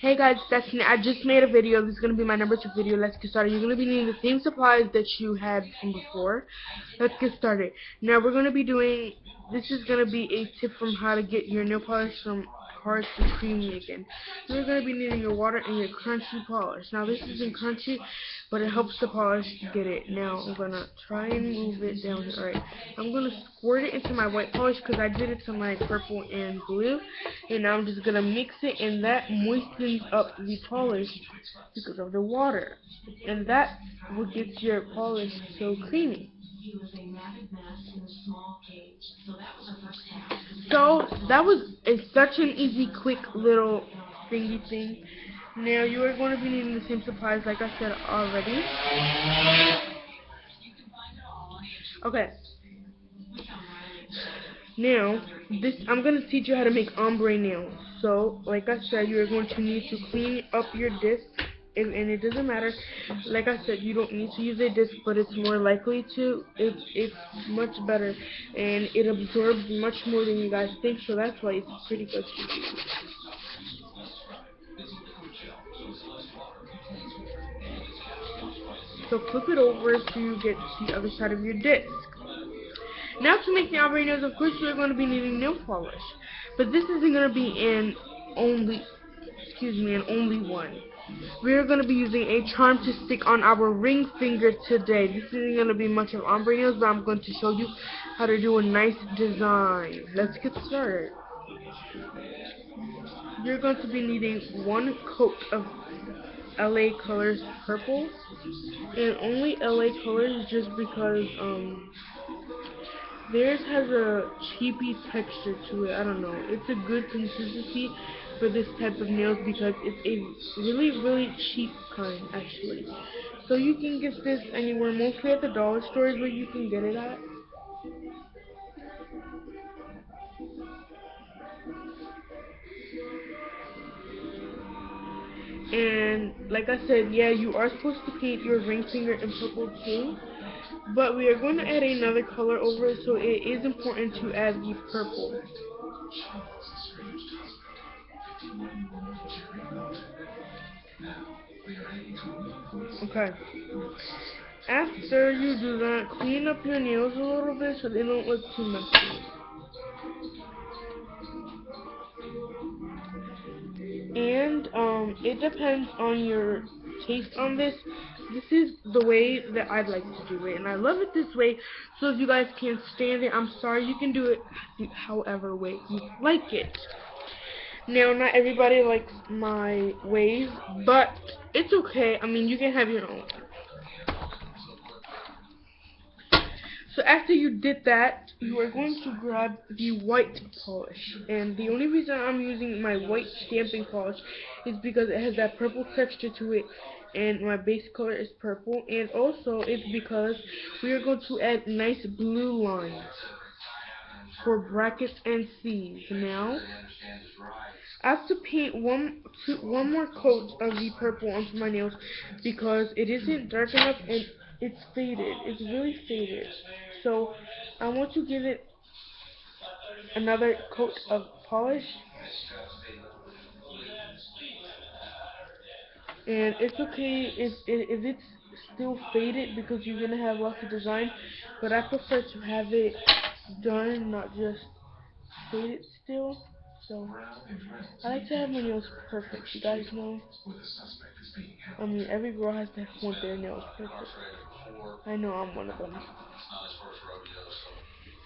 Hey guys, it's Destiny. I just made a video. This is going to be my number 2 video. Let's get started. You're going to be needing the same supplies that you had from before. Let's get started. Now we're going to be doing, this is going to be a tip from how to get your nail polish from hard to creamy again. You're going to be needing your water and your crunchy polish. Now this isn't crunchy, but it helps the polish get it. Now I'm going to try and move it down here. Alright, I'm going to squirt it into my white polish because I did it to my purple and blue. And now I'm just going to mix it, and that moistens up the polish because of the water. And that will get your polish so creamy. So that was such an easy, quick little thingy thing. Now you are going to be needing the same supplies like I said already. Okay. Now, I'm going to teach you how to make ombre nails. So, like I said, you are going to need to clean up your disc. And it doesn't matter. Like I said, you don't need to use a disc, but it's more likely to. It's much better, and it absorbs much more than you guys think. So that's why it's pretty good to use. So flip it over to get to the other side of your disc. Now to make the ombre nails, of course you're going to be needing nail polish, but this isn't going to be in only one. We're going to be using a charm to stick on our ring finger today. This isn't going to be much of ombre nails, but I'm going to show you how to do a nice design. Let's get started. You're going to be needing one coat of LA Colors purple, and only LA Colors just because theirs has a cheapy texture to it. I don't know. It's a good consistency for this type of nails because it's a really cheap kind actually. So you can get this anywhere, mostly at the dollar stores where you can get it at. And like I said, yeah, you are supposed to paint your ring finger in purple too. But we are going to add another color over it, so it is important to add the purple. Okay. After you do that, clean up your nails a little bit so they don't look too messy. And it depends on your taste on this. This is the way that I'd like to do it, and I love it this way. So if you guys can't stand it, I'm sorry. You can do it however way you like it. Now, not everybody likes my ways, but it's okay. I mean, you can have your own. So after you did that, you are going to grab the white polish. And the only reason I'm using my white stamping polish is because it has that purple texture to it, and my base color is purple. And also, it's because we are going to add nice blue lines for brackets and C's. Now, I have to paint one more coat of the purple onto my nails because it isn't dark enough and it's faded. It's really faded. So I want to give it another coat of polish. And it's okay if it's still faded because you're going to have lots of design. But I prefer to have it done, not just faded still. So I like to have my nails perfect. You guys know. I mean, every girl has to want their nails perfect. I know I'm one of them.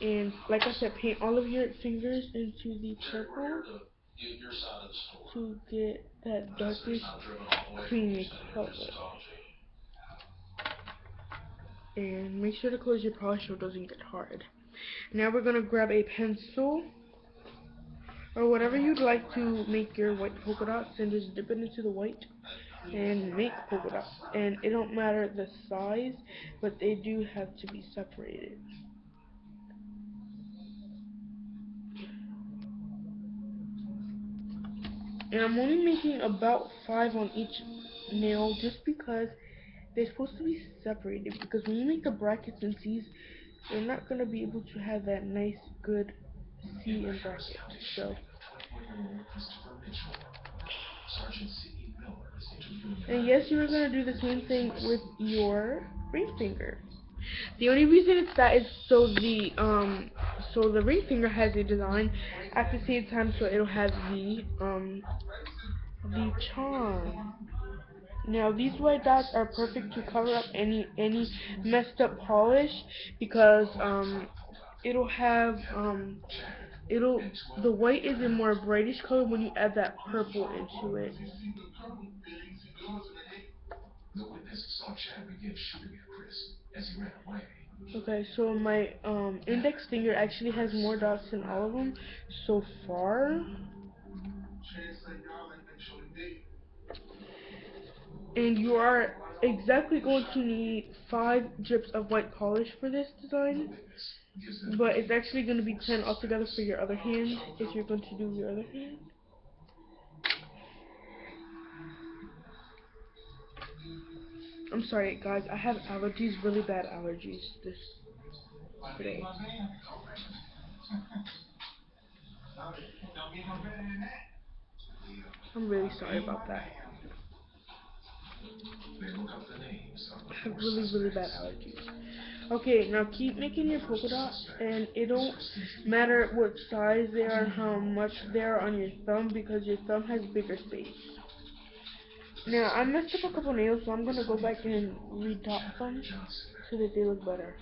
And like I said, paint all of your fingers into the purple to get that darkest creamy color. And make sure to close your polish so it doesn't get hard. Now we're going to grab a pencil or whatever you'd like to make your white polka dots, and just dip it into the white and make polka dots. And it don't matter the size, but they do have to be separated. And I'm only making about 5 on each nail just because they're supposed to be separated, because when you make the brackets and C's, you're not going to be able to have that nice good C in bracket. So And yes, you are going to do the same thing with your ring finger. The only reason it's that is so the ring finger has a design at the same time, so it'll have the charm. Now these white dots are perfect to cover up any messed up polish because it'll have it'll the white is a more brightish color when you add that purple into it. Okay, so my index finger actually has more dots than all of them so far. And you are exactly going to need 5 drips of white polish for this design. But it's actually going to be 10 altogether for your other hand, if you're going to do your other hand. I'm sorry guys, I have allergies, really bad allergies today. I'm really sorry about that. I have really bad allergies. Okay, now keep making your polka dots, and it don't matter what size they are, how much they are on your thumb, because your thumb has bigger space. Now, I messed up a couple nails, so I'm going to go back and redot them so that they look better.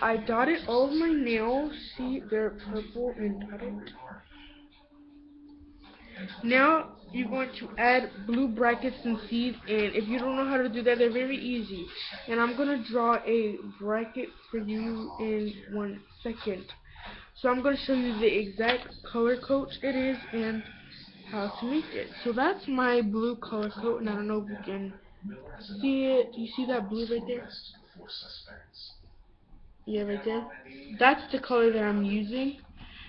I dotted all of my nails. See, they're purple and dotted. Now, you're going to add blue brackets and seeds, and if you don't know how to do that, they're very easy. And I'm going to draw a bracket for you in 1 second. So I'm going to show you the exact color coat it is and how to make it. So that's my blue color coat, and I don't know if you can see it. You see that blue right there? Yeah, right there. That's the color that I'm using,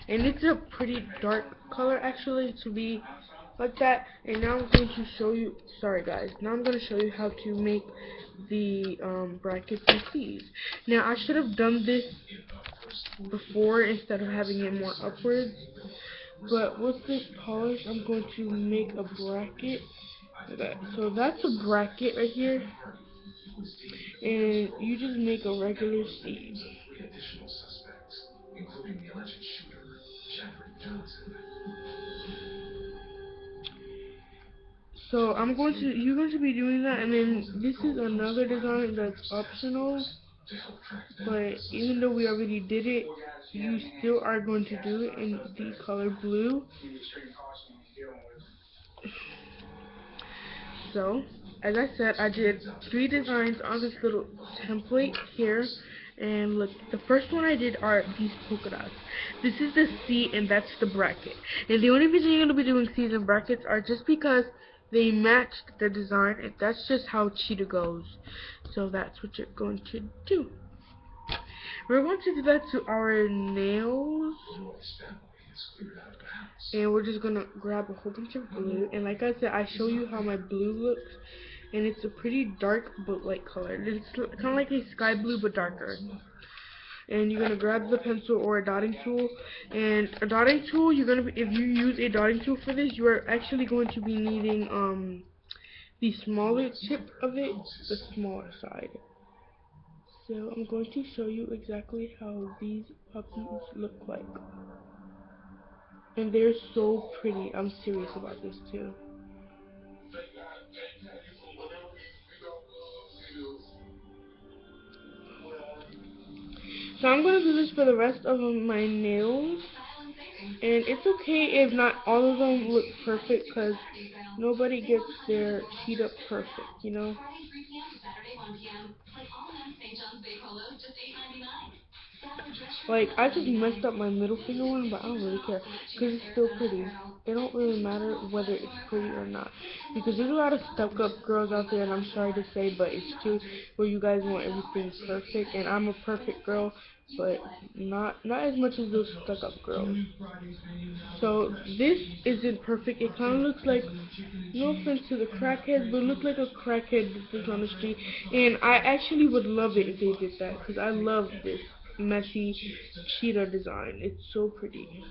and it's a pretty dark color actually to be like that. And now I'm going to show you. Sorry guys. Now I'm going to show you how to make the brackets and C's. Now I should have done this before instead of having it more upwards. But with this polish, I'm going to make a bracket. Okay, so that's a bracket right here, and you just make a regular C. So you're going to be doing that, and then this is another design that's optional, but even though we already did it, you still are going to do it in the color blue. So, as I said, I did 3 designs on this little template here. And look, the first one I did are these polka dots. This is the C, and that's the bracket. And the only reason you're going to be doing C's and brackets are just because they matched the design, and that's just how Cheetah goes. So that's what you're going to do. We're going to do that to our nails. And we're just gonna grab a whole bunch of glue, and like I said, I show you how my blue looks, and it's a pretty dark but light color. It's kind of like a sky blue but darker. And you're gonna grab the pencil or a dotting tool, and a dotting tool, if you use a dotting tool for this, you are actually going to be needing the smaller tip of it, the smaller side. So I'm going to show you exactly how these puppies look like. And they're so pretty. I'm serious about this too. So I'm going to do this for the rest of my nails. And it's okay if not all of them look perfect, because nobody gets their cheetah perfect, you know? Like, I just messed up my middle finger one, but I don't really care, because it's still pretty. It don't really matter whether it's pretty or not, because there's a lot of stuck-up girls out there, and I'm sorry to say, but it's true, where you guys want everything perfect, and I'm a perfect girl, but not as much as those stuck-up girls. So this isn't perfect. It kind of looks like, no offense to the crackheads, but it looks like a crackhead that's on the street, and I actually would love it if they did that, because I love this messy cheetah design. It's so pretty.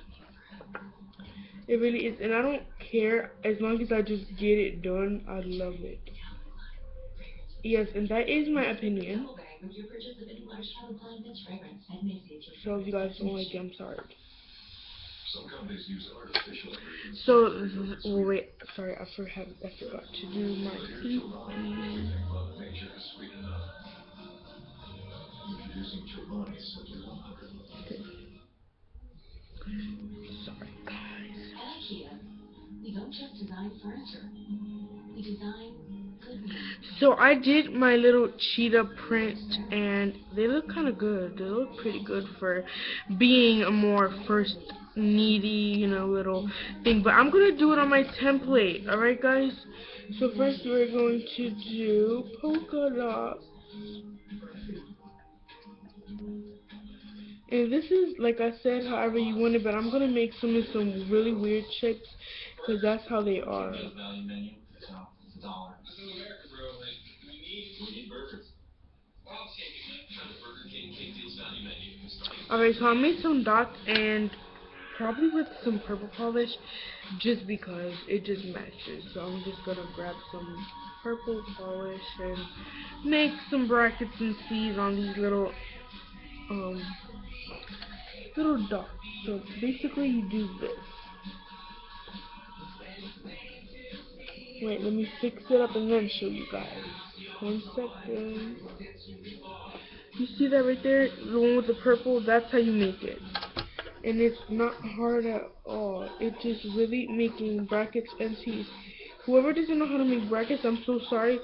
It really is, and I don't care as long as I just get it done. I love it. Yes, and that is my opinion. So if you guys don't like it, I'm sorry. So, wait, sorry, I forgot to do my safety. Okay. Sorry, guys. So I did my little cheetah print, and they look kind of good. They look pretty good for being a more first needy, little thing. But I'm gonna do it on my template. All right, guys. So first we're going to do polka dot. And this is, like I said, however you want it, but I'm gonna make some really weird shapes because that's how they are. Alright, so I made some dots and probably with some purple polish just because it just matches. So I'm just gonna grab some purple polish and make some brackets and C's on these um little dots. So basically you do this. Wait, let me fix it up and then show you guys. 1 second. You see that right there? The one with the purple? That's how you make it. And it's not hard at all. It's just really making brackets and T's. Whoever doesn't know how to make brackets, I'm so sorry.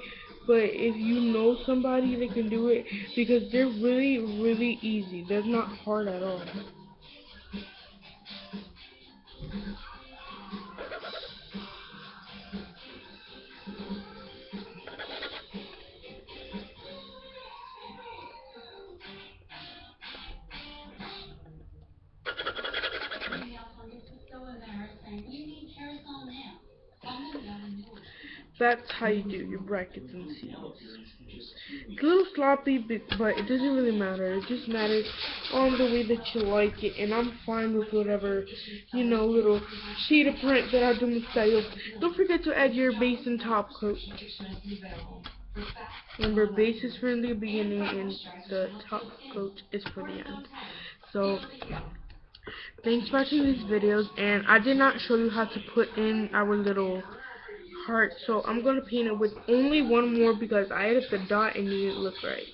But if you know somebody that can do it, because they're really, really easy. They're not hard at all. That's how you do your brackets and seals. It's a little sloppy, but it doesn't really matter. It just matters on the way that you like it, and I'm fine with whatever, little cheetah print that I do myself. Don't forget to add your base and top coat. Remember, base is for the beginning, and the top coat is for the end. So, thanks for watching these videos, and I did not show you how to put in our little heart, so I'm gonna paint it with only one more because I added the dot and it didn't look right.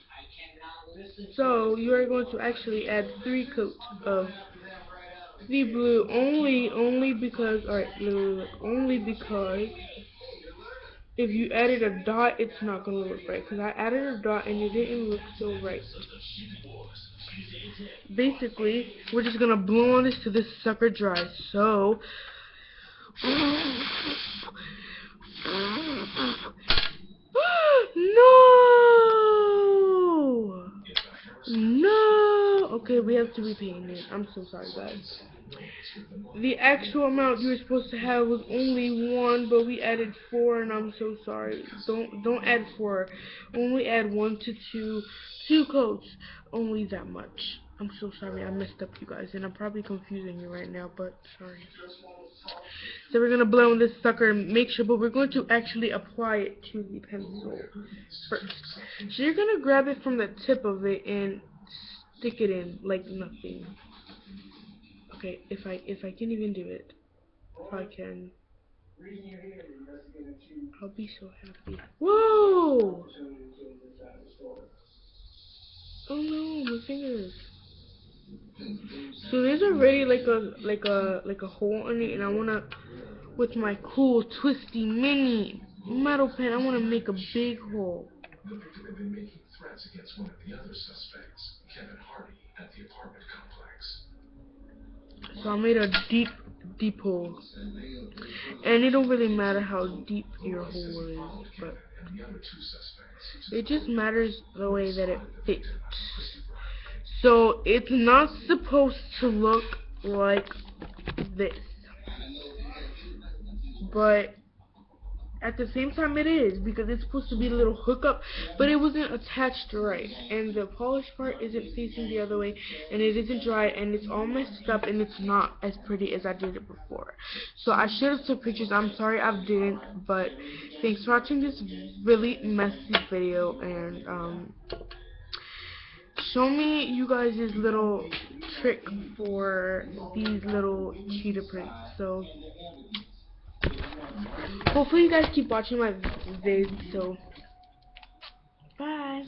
So you are going to actually add 3 coats of the blue only because, alright, look, only because if you added a dot, it's not gonna look right because I added a dot and it didn't look so right. Basically, we're just gonna blow on this till this sucker dries. So no! No! Okay, we have to repaint it. I'm so sorry, guys. The actual amount you were supposed to have was only 1, but we added 4, and I'm so sorry. Don't add 4. Only add 1 to 2 coats. Only that much. I'm so sorry. I messed up, you guys, and I'm probably confusing you right now, but sorry. So we're gonna blow on this sucker and make sure, but we're going to actually apply it to the pencil first. So you're gonna grab it from the tip of it and stick it in like nothing. Okay, if I can even do it, if I can, I'll be so happy. Whoa! Oh no, my fingers. So there's already like a hole in it, and I wanna, with my cool twisty mini metal pen, I wanna make a big hole. So I made a deep hole, and it don't really matter how deep your hole is, but it just matters the way that it fits. So it's not supposed to look like this, but At the same time, it is, because it's supposed to be a little hookup, but it wasn't attached right, and the polished part isn't facing the other way, and it isn't dry, and it's all messed up, and it's not as pretty as I did it before. So I should have took pictures. I'm sorry I didn't, but thanks for watching this really messy video, and show me you guys' little trick for these little cheetah prints. So hopefully you guys keep watching my vids. So bye.